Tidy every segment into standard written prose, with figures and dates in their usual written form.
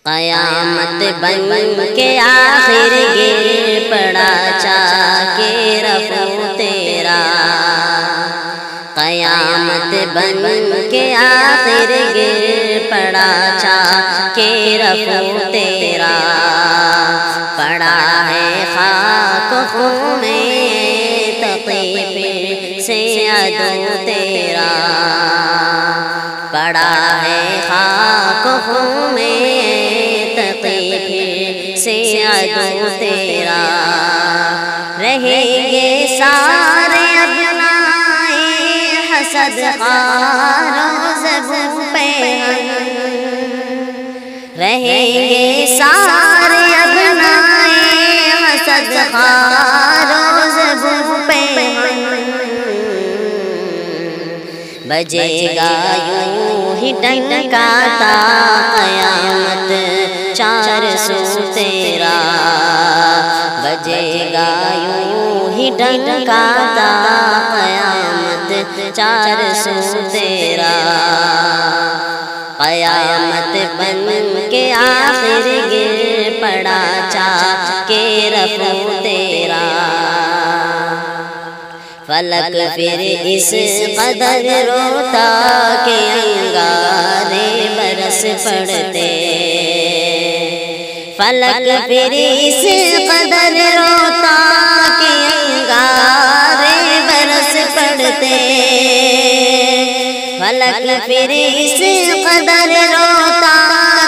قیامت بن کے آخر گر پڑا چاک رفو تیرا، قیامت بن کے آخر گر پڑا چاک رفو تیرا، پڑا ہے خاک خون تقی پہ سے عدو تیرا، پڑا ہے خاک خون تقی پہ سے عدو تیرا، رہیں گے سارے ابنائے حسد خار و زبوں پہ ہم، رہیں گے سارے ابنائے حسد خار و زبوں پہ ہم، بجے گا یوں ہی ڈنکاتا قیامت چار سو تیرا، بجے گا یوں ہی ڈنکاتا قیامت چار سو تیرا، قیامت بن کے آخر گر پڑا چاک رفو تیرا، فلک پھر اس قدر روتا کہ انگارے برس پڑتے، فلک پھر اس قدر روتا کہ انگارے برس پڑتے، فلک پھر اس قدر روتا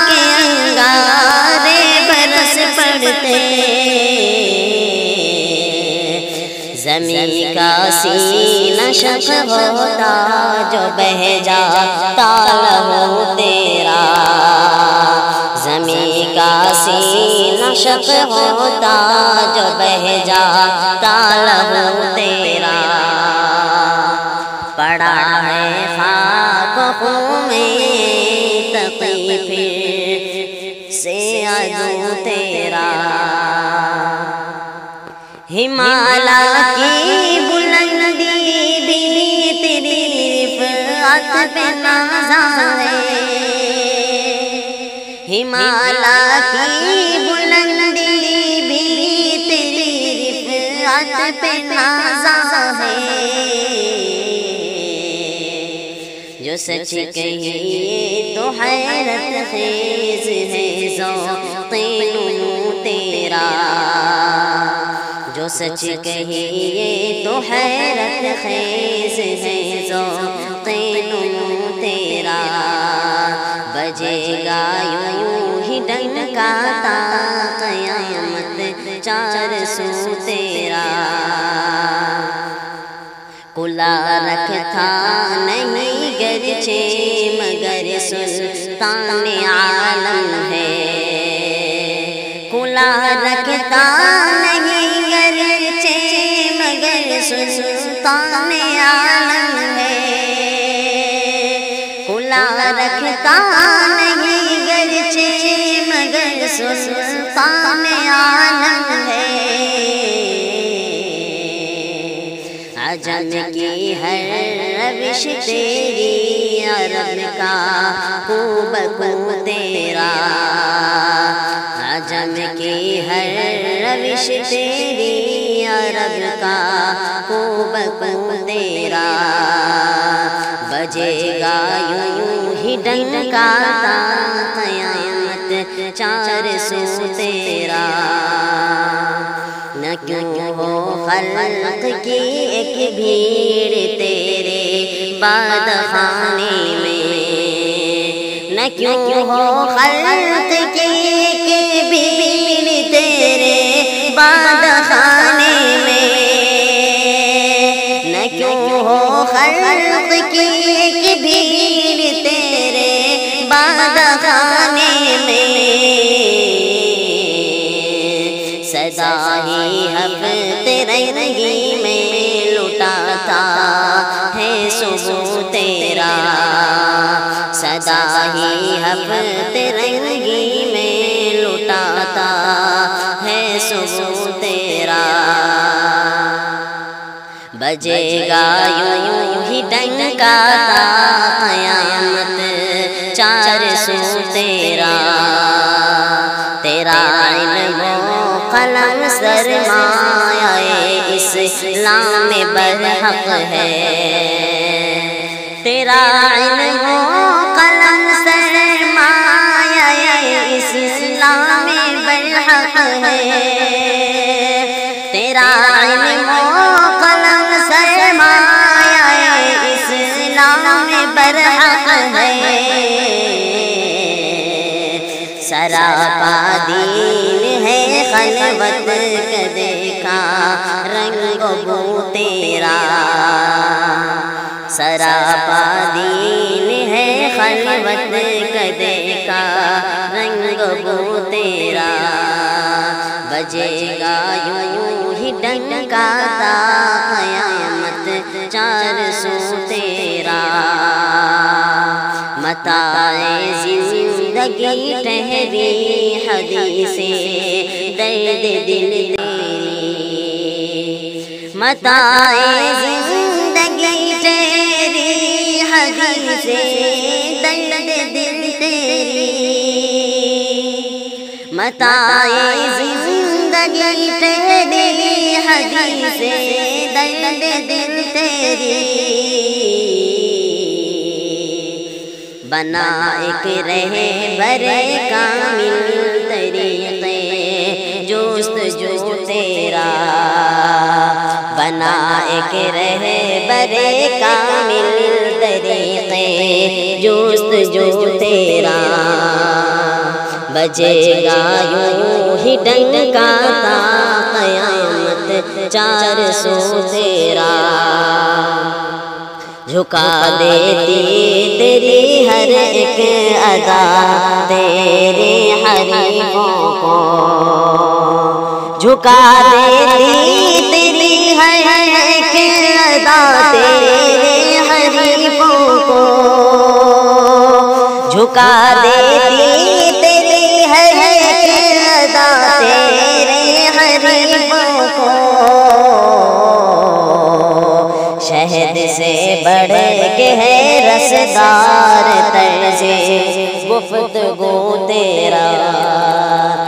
کہ انگارے برس پڑتے، زمین کا سینہ شق ہوتا جو بہہ جاتا لہو تیرا، زمین کا سینہ شق ہوتا جو بہہ جاتا لہو تیرا، پڑا ہے خاک خون تقی پہ سے عدو تیرا، ہمالا کی بلندی بھی تیری رفعت پہ نازا ہے، ہمالا کی بلندی بھی تیری رفعت پہ نازا ہے، جو سچ کہیے تو حیرت خیز ہے ذوق نو تیرا، جو سچ کہیے تو حیرت خیز ہے ذوق نو تیرا، بجے گا یوں ہی ڈنکاتا قیامت چار سو تیرا، کلا رکھتا نہیں گرچہ مگر سلطان عالم ہے، کلا رکھتا نہیں گرچہ مگر سلطان عالم ہے، کلا رکھتا نہیں گرچہ مگر سلطان عالم ہے، عجم کی ہر روش تیری عرب کا خوب کو تیرا، عجم کی ہر روش تیری عرب کا خوب کو تیرا، بجے گا یوں ہی ڈنکاتا قیامت چار سو تیرا، نہ کیوں ہو خلق کی ایک بھیڑ تیرے باد خانے میں، نہ کیوں ہو خلق کی ایک بھیڑ تیرے باد خانے میں، نہ کیوں ہو خلق کی ایک بھیڑ تیرے باد خانے میں، سدا ہی ہفتے رنگی میں لٹاتا ہے صبح تیرا، سدا ہی ہفتے رنگی میں لٹاتا ہے صبح تیرا، بجے گا یوں ہی ڈنکاتا قیامت چار سو تیرا، تیرا علم و قلم سرمایہ اسلام میں برحق ہے، تیرا علم و قلم سرمایہ اسلام میں برحق ہے، تیرا علم و قلم سرمایہ اسلام میں برحق ہے، سراپا دین ہے خلوت کدے کا رنگ بو تیرا، سراپا دین ہے خلوت کدے کا رنگ بو تیرا، بجے گا یوں ہی ڈنکا تا قیامت چار سو تیرا، متاع زندگی ٹھہری حدیث درد دل تیری، متاع زندگی ٹھہری حدیث درد دل تیری، متاع زندگی ٹھہری حدیث درد دل تیری، بنا ایک رہبر کامل طریقے جستجو تیرا، بنا ایک رہبر کامل طریقے جستجو تیرا، بجے گا یوں ہی ڈنکا تا قیامت چار سو تیرا، جھکا دیتی تیری ہر ایک ادا تیرے حریفوں کو، جھکا دیتی تیری ہر ایک ادا تیرے حریفوں کو، جھکا دیتی تیری ہر ایک ادا تیرے حریفوں کو، شہد سے بڑھ کے ہے رسدار طرز گفتگو تیرا،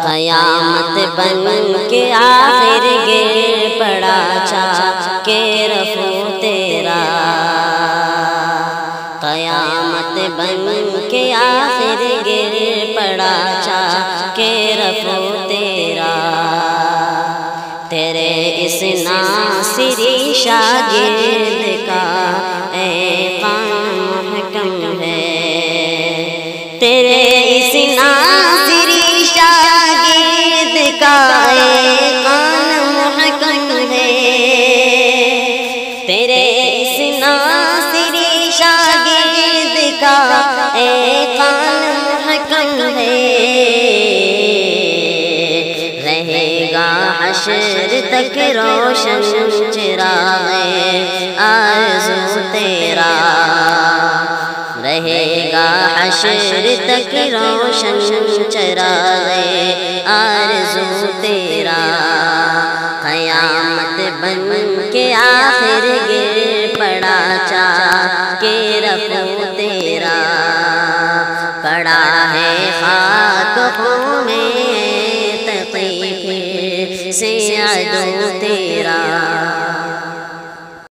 قیامت بن کے آخر گر پڑا چاہ کے رفو تیرا، قیامت بن کے آخر گر پڑا چاہ کے رفو تیرا، تیرے اس ناصری شاگرد کا ایقان محکم ہے، تیرے اس ناصری شاگرد کا ایقان محکم ہے، تیرے اس ناصری شاگرد کا ایقان محکم ہے، رہے گا حشر تک روشن چراغ آرزو تیرا، رہے گا حشر تک روشن چراغ آرزو تیرا، قیامت بن کے آخر گر پڑا چاہ کے رفو تیرا، پڑا ہے خاک خوں میں سے عدو تیرا،